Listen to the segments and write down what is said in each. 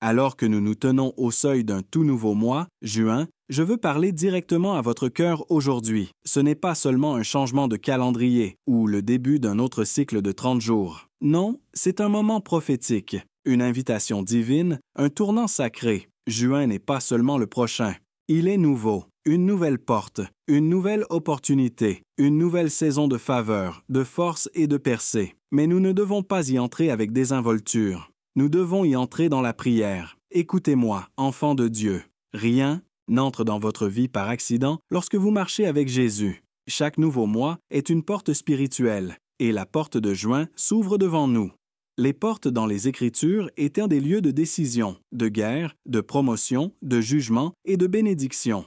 Alors que nous nous tenons au seuil d'un tout nouveau mois, juin, je veux parler directement à votre cœur aujourd'hui. Ce n'est pas seulement un changement de calendrier ou le début d'un autre cycle de 30 jours. Non, c'est un moment prophétique, une invitation divine, un tournant sacré. Juin n'est pas seulement le prochain. Il est nouveau, une nouvelle porte, une nouvelle opportunité, une nouvelle saison de faveur, de force et de percée. Mais nous ne devons pas y entrer avec désinvolture. Nous devons y entrer dans la prière. Écoutez-moi, enfants de Dieu. Rien n'entre dans votre vie par accident lorsque vous marchez avec Jésus. Chaque nouveau mois est une porte spirituelle, et la porte de juin s'ouvre devant nous. Les portes dans les Écritures étaient des lieux de décision, de guerre, de promotion, de jugement et de bénédiction.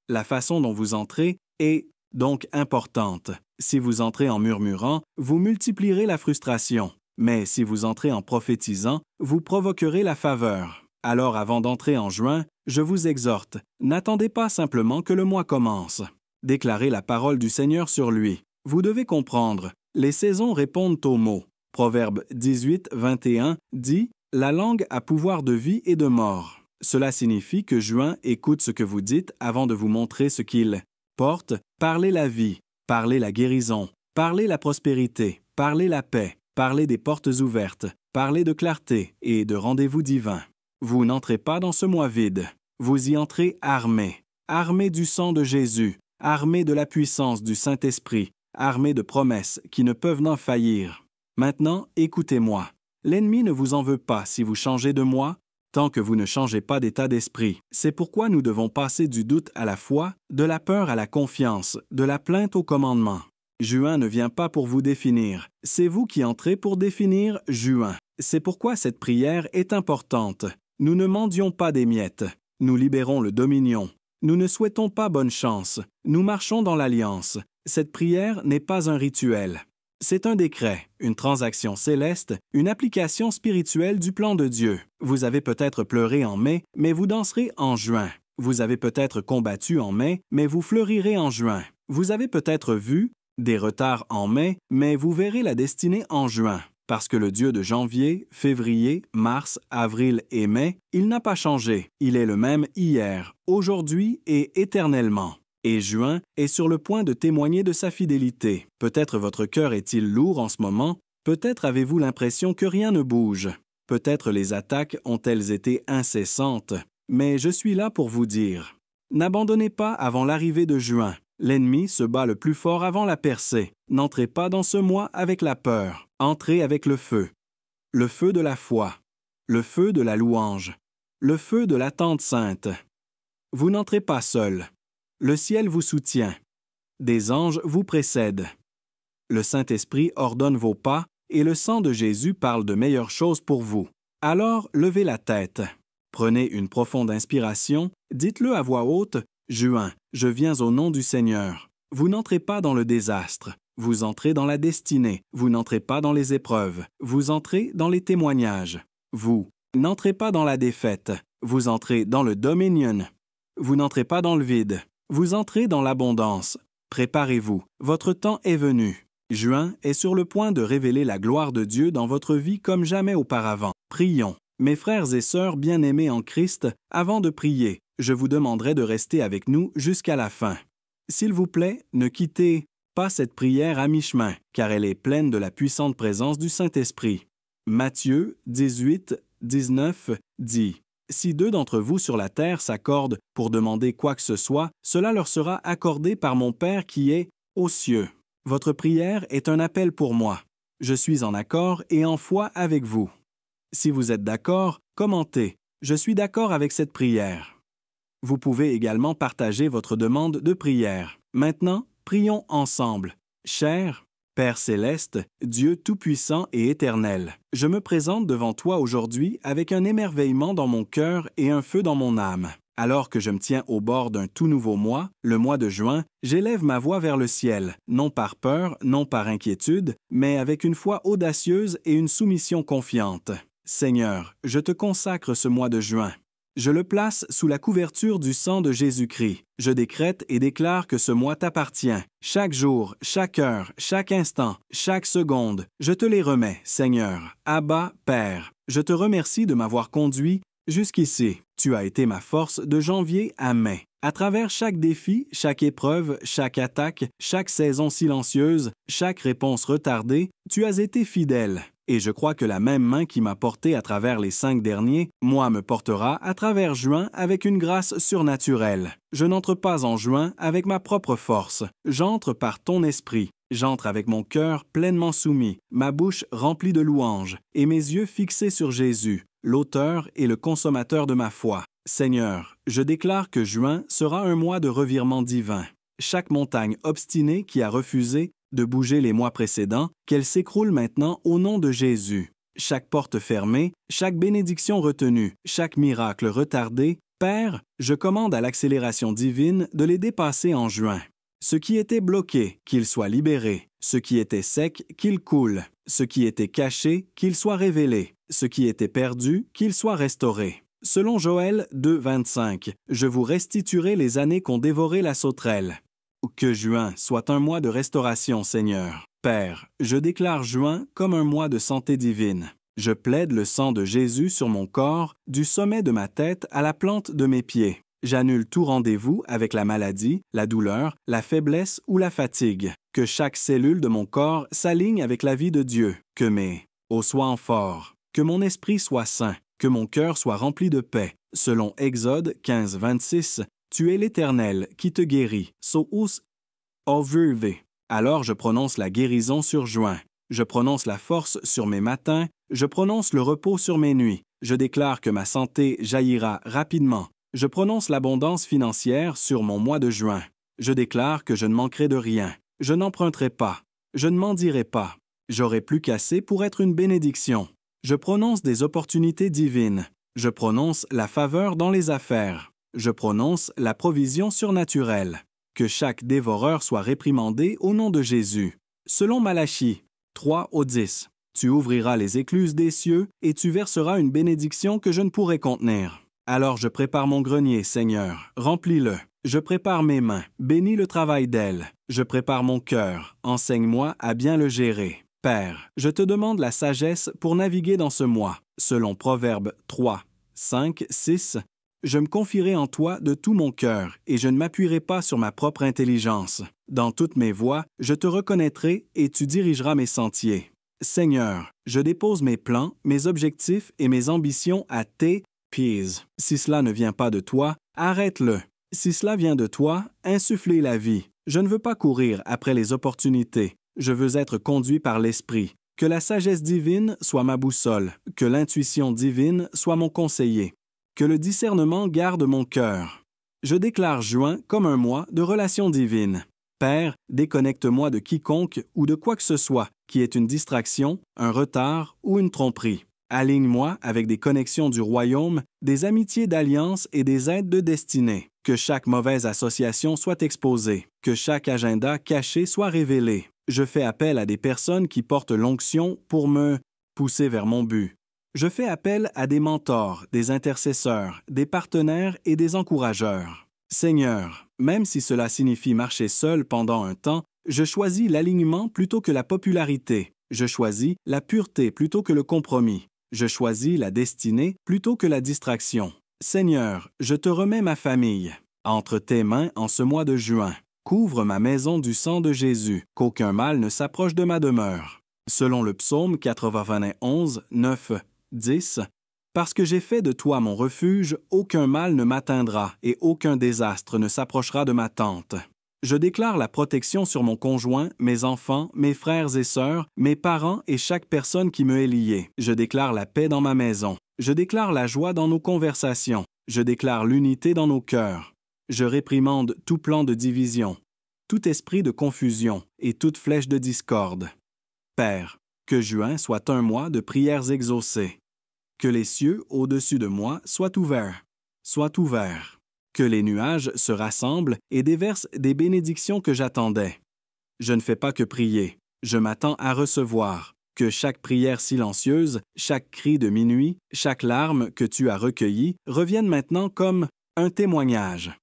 La façon dont vous entrez est donc importante. Si vous entrez en murmurant, vous multiplierez la frustration. Mais si vous entrez en prophétisant, vous provoquerez la faveur. Alors avant d'entrer en juin, je vous exhorte, n'attendez pas simplement que le mois commence. Déclarez la parole du Seigneur sur lui. Vous devez comprendre, les saisons répondent aux mots. Proverbe 18, 21 dit « La langue a pouvoir de vie et de mort ». Cela signifie que juin écoute ce que vous dites avant de vous montrer ce qu'il porte. Parlez la vie, parlez la guérison, parlez la prospérité, parlez la paix. Parlez des portes ouvertes, parlez de clarté et de rendez-vous divins. Vous n'entrez pas dans ce mois vide. Vous y entrez armés. Armés du sang de Jésus, armés de la puissance du Saint-Esprit, armés de promesses qui ne peuvent n'en faillir. Maintenant, écoutez-moi. L'ennemi ne vous en veut pas si vous changez de mois, tant que vous ne changez pas d'état d'esprit. C'est pourquoi nous devons passer du doute à la foi, de la peur à la confiance, de la plainte au commandement. Juin ne vient pas pour vous définir. C'est vous qui entrez pour définir juin. C'est pourquoi cette prière est importante. Nous ne mendions pas des miettes. Nous libérons le dominion. Nous ne souhaitons pas bonne chance. Nous marchons dans l'alliance. Cette prière n'est pas un rituel. C'est un décret, une transaction céleste, une application spirituelle du plan de Dieu. Vous avez peut-être pleuré en mai, mais vous danserez en juin. Vous avez peut-être combattu en mai, mais vous fleurirez en juin. Vous avez peut-être vu des retards en mai, mais vous verrez la destinée en juin. Parce que le Dieu de janvier, février, mars, avril et mai, il n'a pas changé. Il est le même hier, aujourd'hui et éternellement. Et juin est sur le point de témoigner de sa fidélité. Peut-être votre cœur est-il lourd en ce moment, peut-être avez-vous l'impression que rien ne bouge. Peut-être les attaques ont-elles été incessantes. Mais je suis là pour vous dire, n'abandonnez pas avant l'arrivée de juin. L'ennemi se bat le plus fort avant la percée. N'entrez pas dans ce mois avec la peur. Entrez avec le feu de la foi, le feu de la louange, le feu de l'attente sainte. Vous n'entrez pas seul. Le ciel vous soutient. Des anges vous précèdent. Le Saint-Esprit ordonne vos pas et le sang de Jésus parle de meilleures choses pour vous. Alors, levez la tête. Prenez une profonde inspiration, dites-le à voix haute. Juin, je viens au nom du Seigneur. Vous n'entrez pas dans le désastre. Vous entrez dans la destinée. Vous n'entrez pas dans les épreuves. Vous entrez dans les témoignages. Vous n'entrez pas dans la défaite. Vous entrez dans le dominion. Vous n'entrez pas dans le vide. Vous entrez dans l'abondance. Préparez-vous. Votre temps est venu. Juin est sur le point de révéler la gloire de Dieu dans votre vie comme jamais auparavant. Prions. Mes frères et sœurs bien-aimés en Christ, avant de prier, je vous demanderai de rester avec nous jusqu'à la fin. S'il vous plaît, ne quittez pas cette prière à mi-chemin, car elle est pleine de la puissante présence du Saint-Esprit. Matthieu 18, 19 dit « Si deux d'entre vous sur la terre s'accordent pour demander quoi que ce soit, cela leur sera accordé par mon Père qui est aux cieux. Votre prière est un appel pour moi. Je suis en accord et en foi avec vous. Si vous êtes d'accord, commentez « Je suis d'accord avec cette prière ». Vous pouvez également partager votre demande de prière. Maintenant, prions ensemble. Cher Père céleste, Dieu tout-puissant et éternel, je me présente devant toi aujourd'hui avec un émerveillement dans mon cœur et un feu dans mon âme. Alors que je me tiens au bord d'un tout nouveau mois, le mois de juin, j'élève ma voix vers le ciel, non par peur, non par inquiétude, mais avec une foi audacieuse et une soumission confiante. Seigneur, je te consacre ce mois de juin. Je le place sous la couverture du sang de Jésus-Christ. Je décrète et déclare que ce mois t'appartient. Chaque jour, chaque heure, chaque instant, chaque seconde, je te les remets, Seigneur. Abba, Père, je te remercie de m'avoir conduit Jusqu'ici, tu as été ma force de janvier à mai. À travers chaque défi, chaque épreuve, chaque attaque, chaque saison silencieuse, chaque réponse retardée, tu as été fidèle. Et je crois que la même main qui m'a porté à travers les 5 derniers, moi me portera à travers juin avec une grâce surnaturelle. Je n'entre pas en juin avec ma propre force. J'entre par ton esprit. J'entre avec mon cœur pleinement soumis, ma bouche remplie de louanges et mes yeux fixés sur Jésus, l'auteur et le consommateur de ma foi. Seigneur, je déclare que juin sera un mois de revirement divin. Chaque montagne obstinée qui a refusé de bouger les mois précédents, qu'elle s'écroule maintenant au nom de Jésus. Chaque porte fermée, chaque bénédiction retenue, chaque miracle retardé, Père, je commande à l'accélération divine de les dépasser en juin. Ce qui était bloqué, qu'il soit libéré. Ce qui était sec, qu'il coule. Ce qui était caché, qu'il soit révélé. Ce qui était perdu, qu'il soit restauré. Selon Joël 2, 25, je vous restituerai les années qu'ont dévoré la sauterelle. Que juin soit un mois de restauration, Seigneur. Père, je déclare juin comme un mois de santé divine. Je plaide le sang de Jésus sur mon corps, du sommet de ma tête à la plante de mes pieds. J'annule tout rendez-vous avec la maladie, la douleur, la faiblesse ou la fatigue. Que chaque cellule de mon corps s'aligne avec la vie de Dieu. Que mes os soient en fort. Que mon esprit soit sain. Que mon cœur soit rempli de paix. Selon Exode 15, 26, tu es l'Éternel qui te guérit. Sous overve. Alors je prononce la guérison sur juin. Je prononce la force sur mes matins. Je prononce le repos sur mes nuits. Je déclare que ma santé jaillira rapidement. Je prononce l'abondance financière sur mon mois de juin. Je déclare que je ne manquerai de rien. Je n'emprunterai pas. Je ne mendirai pas. J'aurai plus qu'assez pour être une bénédiction. Je prononce des opportunités divines. Je prononce la faveur dans les affaires. Je prononce la provision surnaturelle. Que chaque dévoreur soit réprimandé au nom de Jésus. Selon Malachie 3 au 10, tu ouvriras les écluses des cieux et tu verseras une bénédiction que je ne pourrai contenir. Alors je prépare mon grenier, Seigneur, remplis-le. Je prépare mes mains, bénis le travail d'elles. Je prépare mon cœur, enseigne-moi à bien le gérer. Père, je te demande la sagesse pour naviguer dans ce mois. Selon Proverbes 3, 5, 6, je me confierai en toi de tout mon cœur et je ne m'appuierai pas sur ma propre intelligence. Dans toutes mes voies, je te reconnaîtrai et tu dirigeras mes sentiers. Seigneur, je dépose mes plans, mes objectifs et mes ambitions à tes pieds. Si cela ne vient pas de toi, arrête-le. Si cela vient de toi, insufflez la vie. Je ne veux pas courir après les opportunités. Je veux être conduit par l'Esprit. Que la sagesse divine soit ma boussole, que l'intuition divine soit mon conseiller. Que le discernement garde mon cœur. Je déclare juin comme un mois de relations divines. Père, déconnecte-moi de quiconque ou de quoi que ce soit qui est une distraction, un retard ou une tromperie. Aligne-moi avec des connexions du royaume, des amitiés d'alliance et des aides de destinée. Que chaque mauvaise association soit exposée. Que chaque agenda caché soit révélé. Je fais appel à des personnes qui portent l'onction pour me pousser vers mon but. Je fais appel à des mentors, des intercesseurs, des partenaires et des encourageurs. Seigneur, même si cela signifie marcher seul pendant un temps, je choisis l'alignement plutôt que la popularité. Je choisis la pureté plutôt que le compromis. Je choisis la destinée plutôt que la distraction. Seigneur, je te remets ma famille entre tes mains en ce mois de juin. Couvre ma maison du sang de Jésus, qu'aucun mal ne s'approche de ma demeure. Selon le psaume 91, 9, 10, parce que j'ai fait de toi mon refuge, aucun mal ne m'atteindra et aucun désastre ne s'approchera de ma tente. Je déclare la protection sur mon conjoint, mes enfants, mes frères et sœurs, mes parents et chaque personne qui me est liée. Je déclare la paix dans ma maison. Je déclare la joie dans nos conversations. Je déclare l'unité dans nos cœurs. Je réprimande tout plan de division, tout esprit de confusion et toute flèche de discorde. Père, que juin soit un mois de prières exaucées. Que les cieux au-dessus de moi soient ouverts. Que les nuages se rassemblent et déversent des bénédictions que j'attendais. Je ne fais pas que prier, je m'attends à recevoir. Que chaque prière silencieuse, chaque cri de minuit, chaque larme que tu as recueillie revienne maintenant comme un témoignage.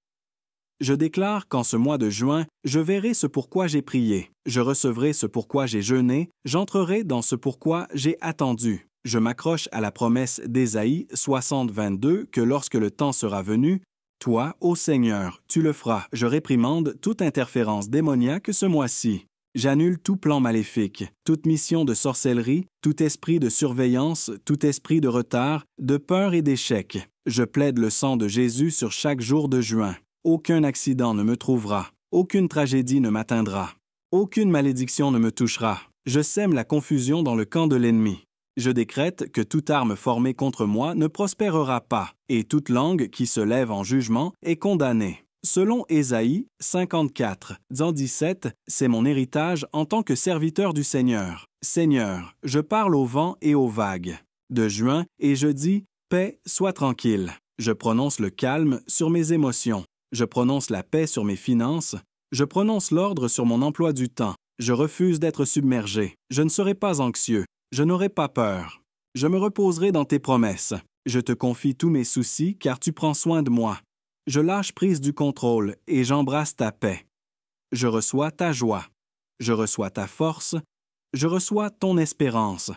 Je déclare qu'en ce mois de juin, je verrai ce pourquoi j'ai prié, je recevrai ce pourquoi j'ai jeûné, j'entrerai dans ce pourquoi j'ai attendu. Je m'accroche à la promesse d'Ésaïe 60:22 que lorsque le temps sera venu, toi, ô Seigneur, tu le feras. Je réprimande toute interférence démoniaque ce mois-ci. J'annule tout plan maléfique, toute mission de sorcellerie, tout esprit de surveillance, tout esprit de retard, de peur et d'échec. Je plaide le sang de Jésus sur chaque jour de juin. Aucun accident ne me trouvera. Aucune tragédie ne m'atteindra. Aucune malédiction ne me touchera. Je sème la confusion dans le camp de l'ennemi. Je décrète que toute arme formée contre moi ne prospérera pas, et toute langue qui se lève en jugement est condamnée. Selon Ésaïe 54:17, c'est mon héritage en tant que serviteur du Seigneur. Seigneur, je parle au vent et aux vagues. De juin, et je dis, paix, sois tranquille. Je prononce le calme sur mes émotions. Je prononce la paix sur mes finances. Je prononce l'ordre sur mon emploi du temps. Je refuse d'être submergé. Je ne serai pas anxieux. Je n'aurai pas peur. Je me reposerai dans tes promesses. Je te confie tous mes soucis car tu prends soin de moi. Je lâche prise du contrôle et j'embrasse ta paix. Je reçois ta joie. Je reçois ta force. Je reçois ton espérance.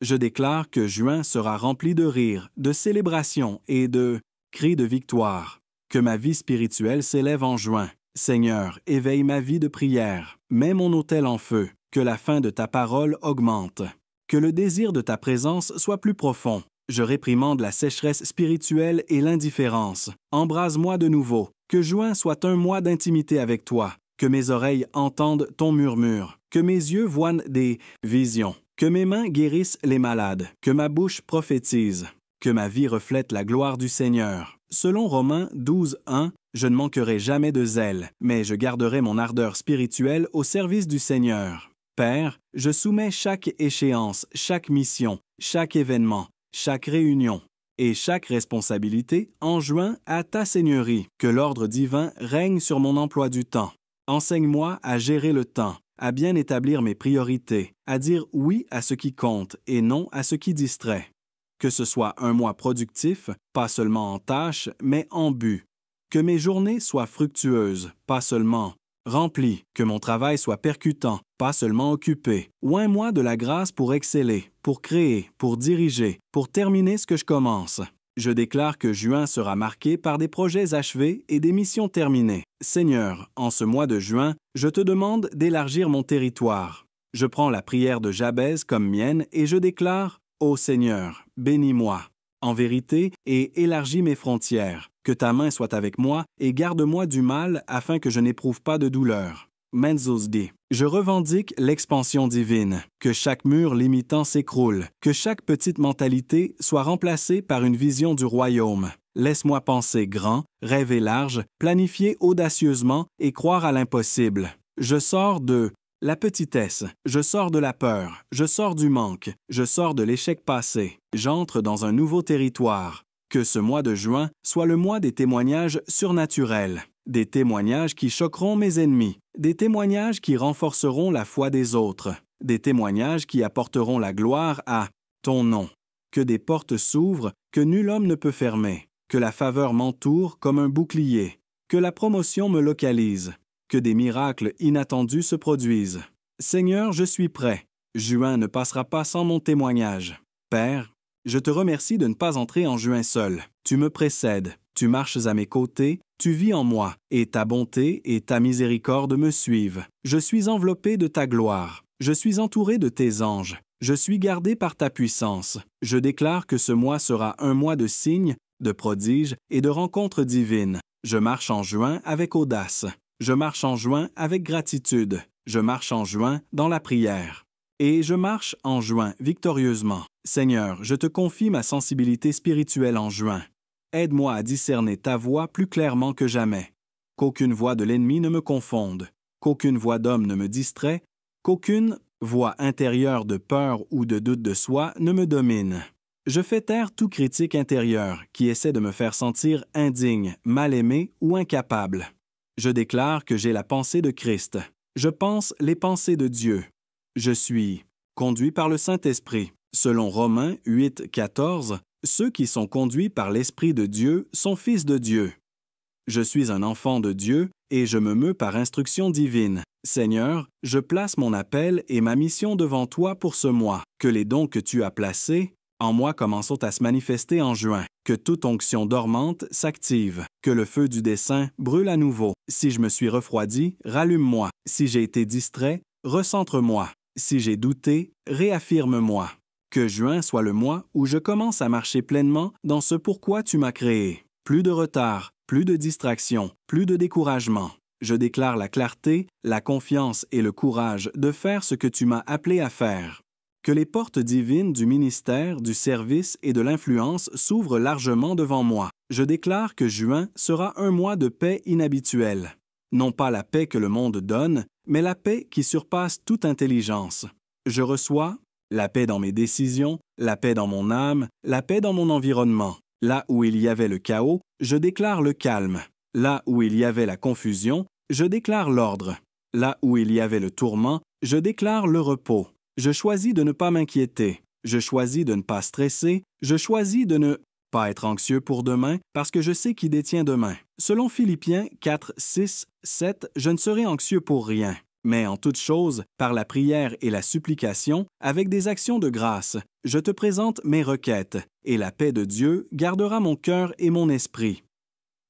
Je déclare que juin sera rempli de rires, de célébrations et de cris de victoire. Que ma vie spirituelle s'élève en juin. Seigneur, éveille ma vie de prière. Mets mon autel en feu. Que la faim de ta parole augmente. Que le désir de ta présence soit plus profond. Je réprimande la sécheresse spirituelle et l'indifférence. Embrase-moi de nouveau. Que juin soit un mois d'intimité avec toi. Que mes oreilles entendent ton murmure. Que mes yeux voient des visions. Que mes mains guérissent les malades. Que ma bouche prophétise. Que ma vie reflète la gloire du Seigneur. Selon Romains 12:1, je ne manquerai jamais de zèle, mais je garderai mon ardeur spirituelle au service du Seigneur. Père, je soumets chaque échéance, chaque mission, chaque événement, chaque réunion et chaque responsabilité en juin à ta Seigneurie. Que l'ordre divin règne sur mon emploi du temps. Enseigne-moi à gérer le temps, à bien établir mes priorités, à dire oui à ce qui compte et non à ce qui distrait. Que ce soit un mois productif, pas seulement en tâches, mais en but. Que mes journées soient fructueuses, pas seulement remplies. Que mon travail soit percutant, pas seulement occupé. Oins-moi de la grâce pour exceller, pour créer, pour diriger, pour terminer ce que je commence. Je déclare que juin sera marqué par des projets achevés et des missions terminées. Seigneur, en ce mois de juin, je te demande d'élargir mon territoire. Je prends la prière de Jabez comme mienne et je déclare « Ô Seigneur, bénis-moi, en vérité, et élargis mes frontières. Que ta main soit avec moi et garde-moi du mal afin que je n'éprouve pas de douleur. » Menzos dit, je revendique l'expansion divine, que chaque mur limitant s'écroule, que chaque petite mentalité soit remplacée par une vision du royaume. Laisse-moi penser grand, rêver large, planifier audacieusement et croire à l'impossible. Je sors de la petitesse, je sors de la peur, je sors du manque, je sors de l'échec passé. J'entre dans un nouveau territoire. Que ce mois de juin soit le mois des témoignages surnaturels, des témoignages qui choqueront mes ennemis, des témoignages qui renforceront la foi des autres, des témoignages qui apporteront la gloire à ton nom. Que des portes s'ouvrent que nul homme ne peut fermer, que la faveur m'entoure comme un bouclier, que la promotion me localise, que des miracles inattendus se produisent. Seigneur, je suis prêt. Juin ne passera pas sans mon témoignage. Père, je te remercie de ne pas entrer en juin seul. Tu me précèdes, tu marches à mes côtés, tu vis en moi, et ta bonté et ta miséricorde me suivent. Je suis enveloppé de ta gloire. Je suis entouré de tes anges. Je suis gardé par ta puissance. Je déclare que ce mois sera un mois de signes, de prodiges et de rencontres divines. Je marche en juin avec audace. Je marche en juin avec gratitude. Je marche en juin dans la prière. Et je marche en juin victorieusement. Seigneur, je te confie ma sensibilité spirituelle en juin. Aide-moi à discerner ta voix plus clairement que jamais. Qu'aucune voix de l'ennemi ne me confonde. Qu'aucune voix d'homme ne me distrait. Qu'aucune voix intérieure de peur ou de doute de soi ne me domine. Je fais taire tout critique intérieur qui essaie de me faire sentir indigne, mal aimé ou incapable. Je déclare que j'ai la pensée de Christ. Je pense les pensées de Dieu. Je suis conduit par le Saint-Esprit. Selon Romains 8:14, ceux qui sont conduits par l'Esprit de Dieu sont fils de Dieu. Je suis un enfant de Dieu et je me meus par instruction divine. Seigneur, je place mon appel et ma mission devant toi pour ce mois. Que les dons que tu as placés en moi commençons à se manifester en juin, que toute onction dormante s'active, que le feu du dessein brûle à nouveau. Si je me suis refroidi, rallume-moi. Si j'ai été distrait, recentre-moi. Si j'ai douté, réaffirme-moi. Que juin soit le mois où je commence à marcher pleinement dans ce pourquoi tu m'as créé. Plus de retard, plus de distraction, plus de découragement. Je déclare la clarté, la confiance et le courage de faire ce que tu m'as appelé à faire. Que les portes divines du ministère, du service et de l'influence s'ouvrent largement devant moi. Je déclare que juin sera un mois de paix inhabituelle. Non pas la paix que le monde donne, mais la paix qui surpasse toute intelligence. Je reçois la paix dans mes décisions, la paix dans mon âme, la paix dans mon environnement. Là où il y avait le chaos, je déclare le calme. Là où il y avait la confusion, je déclare l'ordre. Là où il y avait le tourment, je déclare le repos. Je choisis de ne pas m'inquiéter. Je choisis de ne pas stresser. Je choisis de ne pas être anxieux pour demain parce que je sais qui détient demain. Selon Philippiens 4, 6, 7, je ne serai anxieux pour rien. Mais en toute chose, par la prière et la supplication, avec des actions de grâce, je te présente mes requêtes, et la paix de Dieu gardera mon cœur et mon esprit.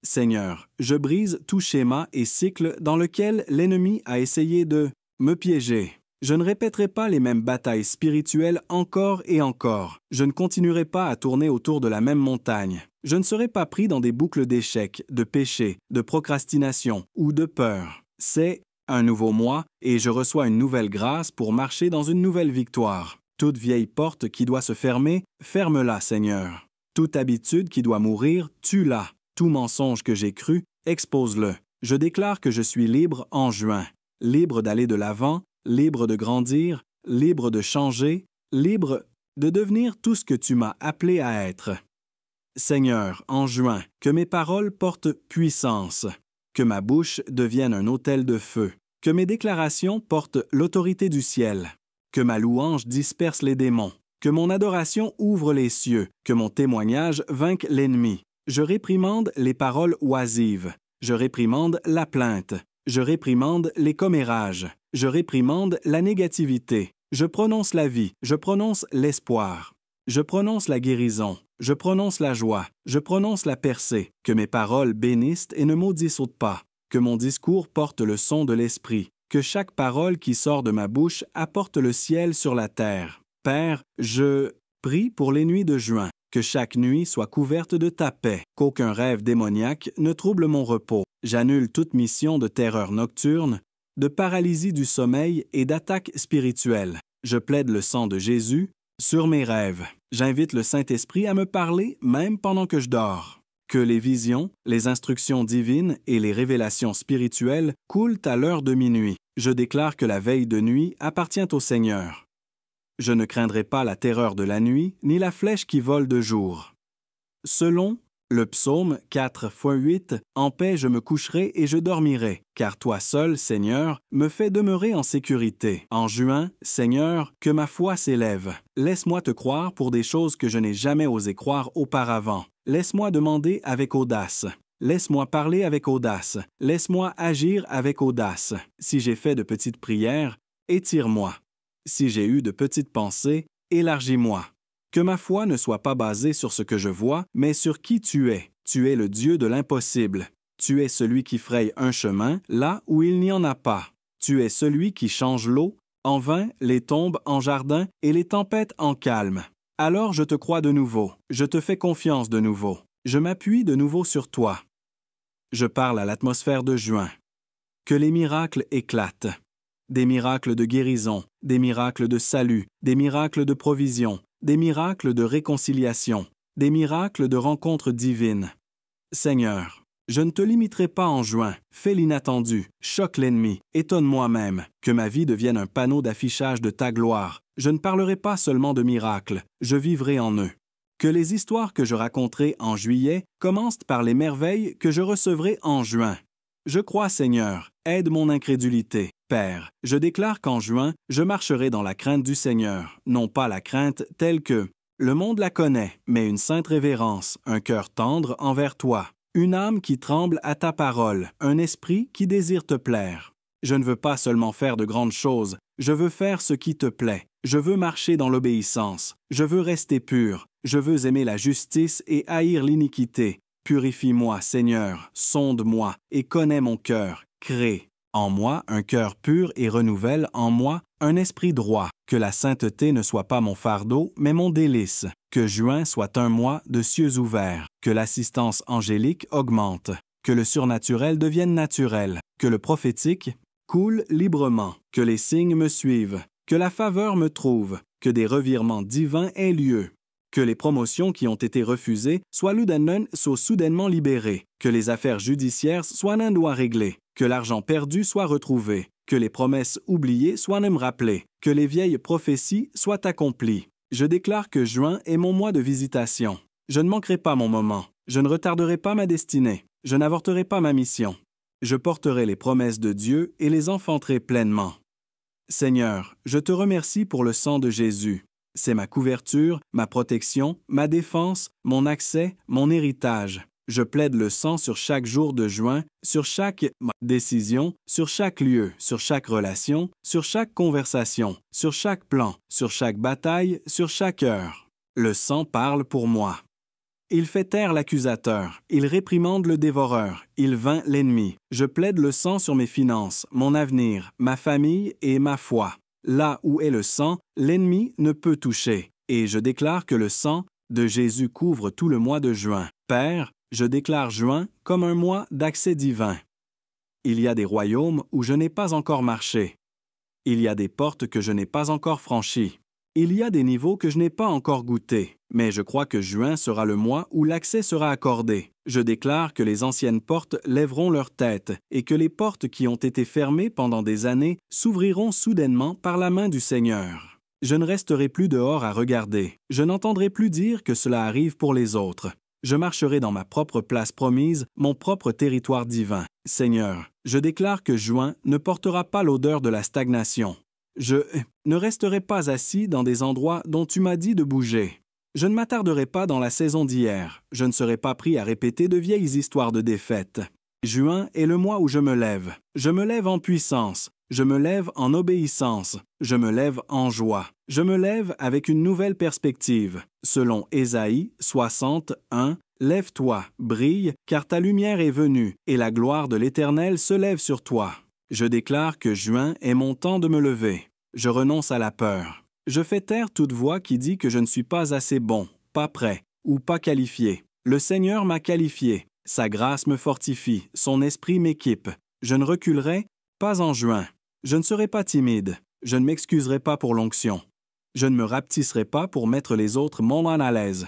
Seigneur, je brise tout schéma et cycle dans lequel l'ennemi a essayé de me piéger. Je ne répéterai pas les mêmes batailles spirituelles encore et encore. Je ne continuerai pas à tourner autour de la même montagne. Je ne serai pas pris dans des boucles d'échecs, de péché, de procrastination ou de peur. C'est un nouveau mois et je reçois une nouvelle grâce pour marcher dans une nouvelle victoire. Toute vieille porte qui doit se fermer, ferme-la, Seigneur. Toute habitude qui doit mourir, tue-la. Tout mensonge que j'ai cru, expose-le. Je déclare que je suis libre en juin. Libre d'aller de l'avant, libre de grandir, libre de changer, libre de devenir tout ce que tu m'as appelé à être. Seigneur, en juin, que mes paroles portent puissance, que ma bouche devienne un autel de feu, que mes déclarations portent l'autorité du ciel, que ma louange disperse les démons, que mon adoration ouvre les cieux, que mon témoignage vainque l'ennemi. Je réprimande les paroles oisives, je réprimande la plainte, je réprimande les commérages, je réprimande la négativité, je prononce la vie, je prononce l'espoir, je prononce la guérison, je prononce la joie, je prononce la percée, que mes paroles bénissent et ne maudissent pas, que mon discours porte le son de l'esprit, que chaque parole qui sort de ma bouche apporte le ciel sur la terre. Père, je prie pour les nuits de juin, que chaque nuit soit couverte de ta paix, qu'aucun rêve démoniaque ne trouble mon repos. J'annule toute mission de terreur nocturne, de paralysie du sommeil et d'attaque spirituelle. Je plaide le sang de Jésus sur mes rêves. J'invite le Saint-Esprit à me parler même pendant que je dors. Que les visions, les instructions divines et les révélations spirituelles coulent à l'heure de minuit. Je déclare que la veille de nuit appartient au Seigneur. Je ne craindrai pas la terreur de la nuit, ni la flèche qui vole de jour. Selon le psaume 4:8, en paix je me coucherai et je dormirai, car toi seul, Seigneur, me fais demeurer en sécurité. En juin, Seigneur, que ma foi s'élève. Laisse-moi te croire pour des choses que je n'ai jamais osé croire auparavant. Laisse-moi demander avec audace. Laisse-moi parler avec audace. Laisse-moi agir avec audace. Si j'ai fait de petites prières, étire-moi. Si j'ai eu de petites pensées, élargis-moi. Que ma foi ne soit pas basée sur ce que je vois, mais sur qui tu es. Tu es le Dieu de l'impossible. Tu es celui qui fraye un chemin là où il n'y en a pas. Tu es celui qui change l'eau en vin, les tombes en jardin et les tempêtes en calme. Alors je te crois de nouveau. Je te fais confiance de nouveau. Je m'appuie de nouveau sur toi. Je parle à l'atmosphère de juin. Que les miracles éclatent. Des miracles de guérison, des miracles de salut, des miracles de provision, des miracles de réconciliation, des miracles de rencontres divines. Seigneur, je ne te limiterai pas en juin. Fais l'inattendu, choque l'ennemi, étonne moi-même, que ma vie devienne un panneau d'affichage de ta gloire. Je ne parlerai pas seulement de miracles, je vivrai en eux. Que les histoires que je raconterai en juillet commencent par les merveilles que je recevrai en juin. Je crois, Seigneur, aide mon incrédulité. Père, je déclare qu'en juin, je marcherai dans la crainte du Seigneur, non pas la crainte telle que le monde la connaît, mais une sainte révérence, un cœur tendre envers toi, une âme qui tremble à ta parole, un esprit qui désire te plaire. Je ne veux pas seulement faire de grandes choses, je veux faire ce qui te plaît. Je veux marcher dans l'obéissance. Je veux rester pur. Je veux aimer la justice et haïr l'iniquité. Purifie-moi, Seigneur, sonde-moi et connais mon cœur. Crée en moi un cœur pur et renouvelle en moi un esprit droit. Que la sainteté ne soit pas mon fardeau, mais mon délice. Que juin soit un mois de cieux ouverts. Que l'assistance angélique augmente. Que le surnaturel devienne naturel. Que le prophétique coule librement. Que les signes me suivent. Que la faveur me trouve. Que des revirements divins aient lieu. Que les promotions qui ont été refusées soient soudainement libérées. Que les affaires judiciaires soient réglées. Que l'argent perdu soit retrouvé. Que les promesses oubliées soient rappelées. Que les vieilles prophéties soient accomplies. Je déclare que juin est mon mois de visitation. Je ne manquerai pas mon moment. Je ne retarderai pas ma destinée. Je n'avorterai pas ma mission. Je porterai les promesses de Dieu et les enfanterai pleinement. Seigneur, je te remercie pour le sang de Jésus. C'est ma couverture, ma protection, ma défense, mon accès, mon héritage. Je plaide le sang sur chaque jour de juin, sur chaque décision, sur chaque lieu, sur chaque relation, sur chaque conversation, sur chaque plan, sur chaque bataille, sur chaque heure. Le sang parle pour moi. Il fait taire l'accusateur, il réprimande le dévoreur, il vainc l'ennemi. Je plaide le sang sur mes finances, mon avenir, ma famille et ma foi. Là où est le sang, l'ennemi ne peut toucher. Et je déclare que le sang de Jésus couvre tout le mois de juin. Père, je déclare juin comme un mois d'accès divin. Il y a des royaumes où je n'ai pas encore marché. Il y a des portes que je n'ai pas encore franchies. Il y a des niveaux que je n'ai pas encore goûtés. Mais je crois que juin sera le mois où l'accès sera accordé. Je déclare que les anciennes portes lèveront leur tête et que les portes qui ont été fermées pendant des années s'ouvriront soudainement par la main du Seigneur. Je ne resterai plus dehors à regarder. Je n'entendrai plus dire que cela arrive pour les autres. Je marcherai dans ma propre place promise, mon propre territoire divin. Seigneur, je déclare que juin ne portera pas l'odeur de la stagnation. Je ne resterai pas assis dans des endroits dont tu m'as dit de bouger. Je ne m'attarderai pas dans la saison d'hier. Je ne serai pas pris à répéter de vieilles histoires de défaite. Juin est le mois où je me lève. Je me lève en puissance. Je me lève en obéissance. Je me lève en joie. Je me lève avec une nouvelle perspective. Selon Ésaïe 61, lève-toi, brille, car ta lumière est venue, et la gloire de l'Éternel se lève sur toi. Je déclare que juin est mon temps de me lever. Je renonce à la peur. Je fais taire toute voix qui dit que je ne suis pas assez bon, pas prêt ou pas qualifié. Le Seigneur m'a qualifié. Sa grâce me fortifie, son esprit m'équipe. Je ne reculerai pas en juin. Je ne serai pas timide. Je ne m'excuserai pas pour l'onction. Je ne me rapetisserai pas pour mettre les autres mal à l'aise.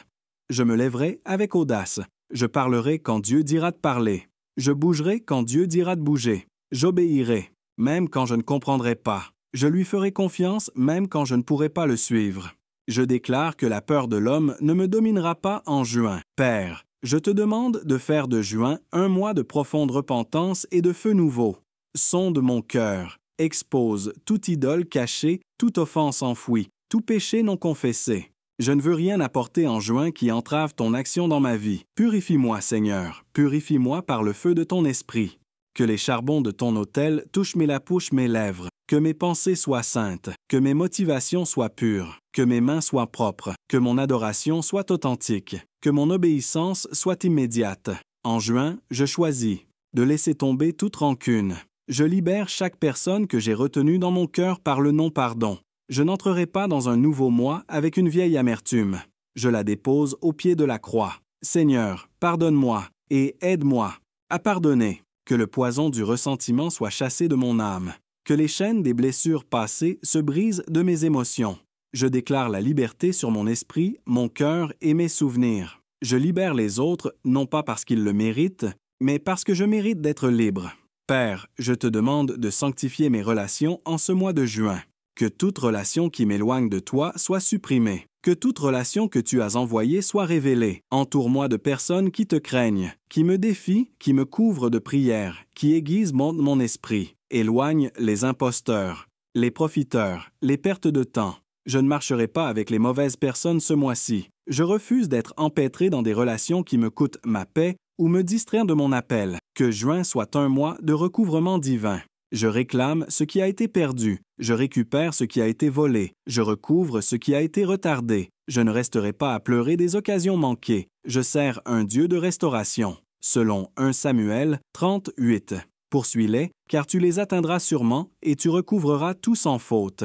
Je me lèverai avec audace. Je parlerai quand Dieu dira de parler. Je bougerai quand Dieu dira de bouger. J'obéirai, même quand je ne comprendrai pas. Je lui ferai confiance, même quand je ne pourrai pas le suivre. Je déclare que la peur de l'homme ne me dominera pas en juin. Père, je te demande de faire de juin un mois de profonde repentance et de feu nouveau. Sonde mon cœur, expose toute idole cachée, toute offense enfouie, tout péché non confessé. Je ne veux rien apporter en juin qui entrave ton action dans ma vie. Purifie-moi, Seigneur, purifie-moi par le feu de ton esprit. Que les charbons de ton autel touchent mes lèvres, que mes pensées soient saintes, que mes motivations soient pures, que mes mains soient propres, que mon adoration soit authentique, que mon obéissance soit immédiate. En juin, je choisis de laisser tomber toute rancune. Je libère chaque personne que j'ai retenue dans mon cœur par le non-pardon. Je n'entrerai pas dans un nouveau mois avec une vieille amertume. Je la dépose au pied de la croix. Seigneur, pardonne-moi et aide-moi à pardonner. Que le poison du ressentiment soit chassé de mon âme. Que les chaînes des blessures passées se brisent de mes émotions. Je déclare la liberté sur mon esprit, mon cœur et mes souvenirs. Je libère les autres, non pas parce qu'ils le méritent, mais parce que je mérite d'être libre. Père, je te demande de sanctifier mes relations en ce mois de juin. Que toute relation qui m'éloigne de toi soit supprimée. Que toute relation que tu as envoyée soit révélée. Entoure-moi de personnes qui te craignent, qui me défient, qui me couvrent de prières, qui aiguisent mon esprit. Éloigne les imposteurs, les profiteurs, les pertes de temps. Je ne marcherai pas avec les mauvaises personnes ce mois-ci. Je refuse d'être empêtré dans des relations qui me coûtent ma paix ou me distraire de mon appel. Que juin soit un mois de recouvrement divin. Je réclame ce qui a été perdu. Je récupère ce qui a été volé. Je recouvre ce qui a été retardé. Je ne resterai pas à pleurer des occasions manquées. Je sers un Dieu de restauration. Selon 1 Samuel 38. Poursuis-les, car tu les atteindras sûrement, et tu recouvreras tout sans faute.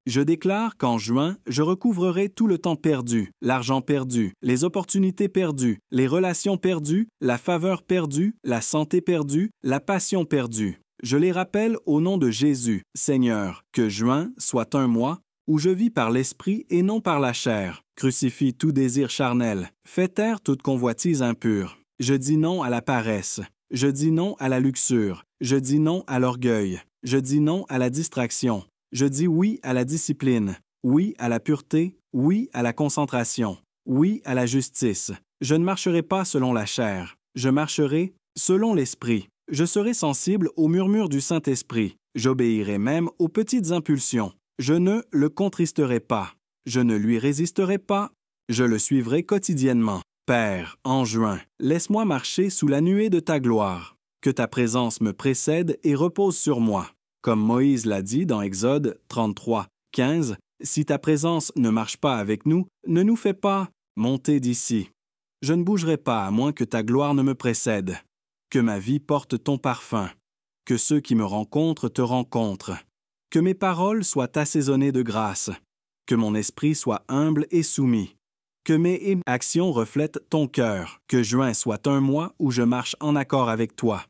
Je déclare qu'en juin, je recouvrerai tout le temps perdu, l'argent perdu, les opportunités perdues, les relations perdues, la faveur perdue, la santé perdue, la passion perdue. Je les rappelle au nom de Jésus, Seigneur, que juin soit un mois où je vis par l'esprit et non par la chair. Crucifie tout désir charnel, fais taire toute convoitise impure. Je dis non à la paresse. Je dis non à la luxure. Je dis non à l'orgueil. Je dis non à la distraction. Je dis oui à la discipline. Oui à la pureté. Oui à la concentration. Oui à la justice. Je ne marcherai pas selon la chair. Je marcherai selon l'esprit. Je serai sensible au murmure du Saint-Esprit. J'obéirai même aux petites impulsions. Je ne le contristerai pas. Je ne lui résisterai pas. Je le suivrai quotidiennement. Père, en juin, laisse-moi marcher sous la nuée de ta gloire. Que ta présence me précède et repose sur moi. Comme Moïse l'a dit dans Exode 33, 15, « Si ta présence ne marche pas avec nous, ne nous fais pas monter d'ici. Je ne bougerai pas à moins que ta gloire ne me précède. Que ma vie porte ton parfum. Que ceux qui me rencontrent te rencontrent. Que mes paroles soient assaisonnées de grâce. Que mon esprit soit humble et soumis. Que mes actions reflètent ton cœur. Que juin soit un mois où je marche en accord avec toi.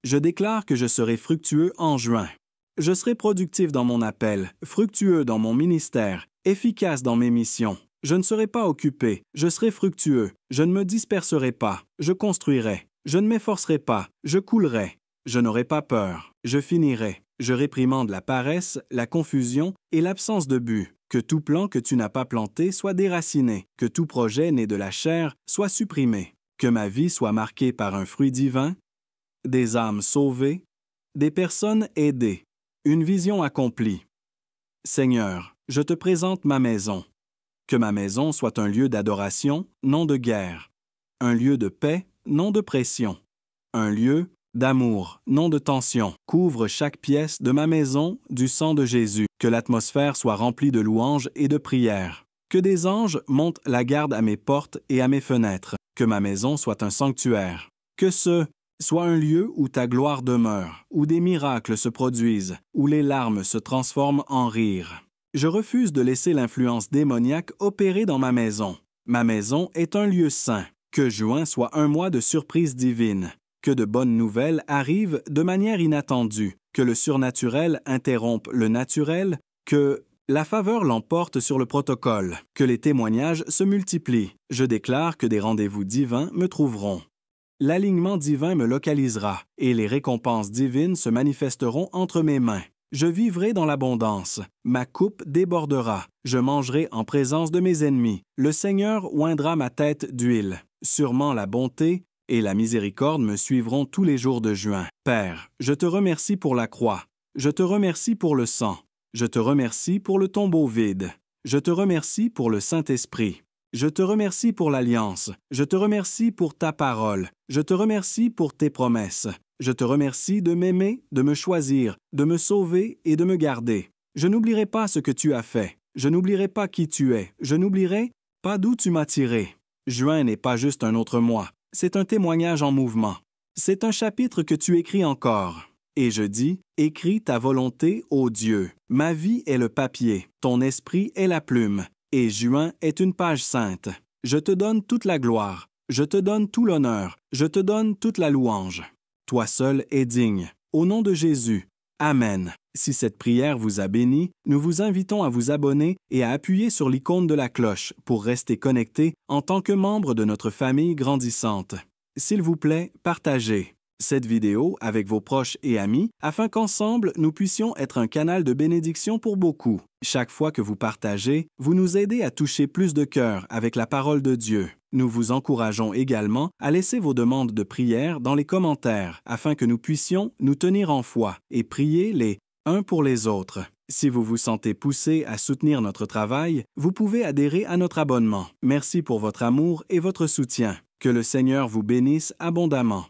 Je déclare que je serai fructueux en juin. Je serai productif dans mon appel, fructueux dans mon ministère, efficace dans mes missions. Je ne serai pas occupé, je serai fructueux. Je ne me disperserai pas, je construirai. Je ne m'efforcerai pas, je coulerai. Je n'aurai pas peur, je finirai. Je réprimande la paresse, la confusion et l'absence de but. Que tout plan que tu n'as pas planté soit déraciné. Que tout projet né de la chair soit supprimé. Que ma vie soit marquée par un fruit divin, des âmes sauvées, des personnes aidées, une vision accomplie. Seigneur, je te présente ma maison. Que ma maison soit un lieu d'adoration, non de guerre. Un lieu de paix, non de pression. Un lieu d'amour, non de tension. Couvre chaque pièce de ma maison du sang de Jésus. Que l'atmosphère soit remplie de louanges et de prières. Que des anges montent la garde à mes portes et à mes fenêtres. Que ma maison soit un sanctuaire. Que ce soit un lieu où ta gloire demeure, où des miracles se produisent, où les larmes se transforment en rire. Je refuse de laisser l'influence démoniaque opérer dans ma maison. Ma maison est un lieu saint. Que juin soit un mois de surprises divines. Que de bonnes nouvelles arrivent de manière inattendue. Que le surnaturel interrompe le naturel. Que la faveur l'emporte sur le protocole. Que les témoignages se multiplient. Je déclare que des rendez-vous divins me trouveront. L'alignement divin me localisera, et les récompenses divines se manifesteront entre mes mains. Je vivrai dans l'abondance. Ma coupe débordera. Je mangerai en présence de mes ennemis. Le Seigneur oindra ma tête d'huile. Sûrement la bonté et la miséricorde me suivront tous les jours de juin. Père, je te remercie pour la croix. Je te remercie pour le sang. Je te remercie pour le tombeau vide. Je te remercie pour le Saint-Esprit. Je te remercie pour l'alliance. Je te remercie pour ta parole. Je te remercie pour tes promesses. Je te remercie de m'aimer, de me choisir, de me sauver et de me garder. Je n'oublierai pas ce que tu as fait. Je n'oublierai pas qui tu es. Je n'oublierai pas d'où tu m'as tiré. Juin n'est pas juste un autre mois. C'est un témoignage en mouvement. C'est un chapitre que tu écris encore. Et je dis, écris ta volonté, ô Dieu. Ma vie est le papier, ton esprit est la plume, et juin est une page sainte. Je te donne toute la gloire, je te donne tout l'honneur, je te donne toute la louange. Toi seul es digne. Au nom de Jésus. Amen. Si cette prière vous a béni, nous vous invitons à vous abonner et à appuyer sur l'icône de la cloche pour rester connecté en tant que membre de notre famille grandissante. S'il vous plaît, partagez cette vidéo avec vos proches et amis afin qu'ensemble, nous puissions être un canal de bénédiction pour beaucoup. Chaque fois que vous partagez, vous nous aidez à toucher plus de cœurs avec la parole de Dieu. Nous vous encourageons également à laisser vos demandes de prière dans les commentaires afin que nous puissions nous tenir en foi et prier les uns pour les autres. Si vous vous sentez poussé à soutenir notre travail, vous pouvez adhérer à notre abonnement. Merci pour votre amour et votre soutien. Que le Seigneur vous bénisse abondamment.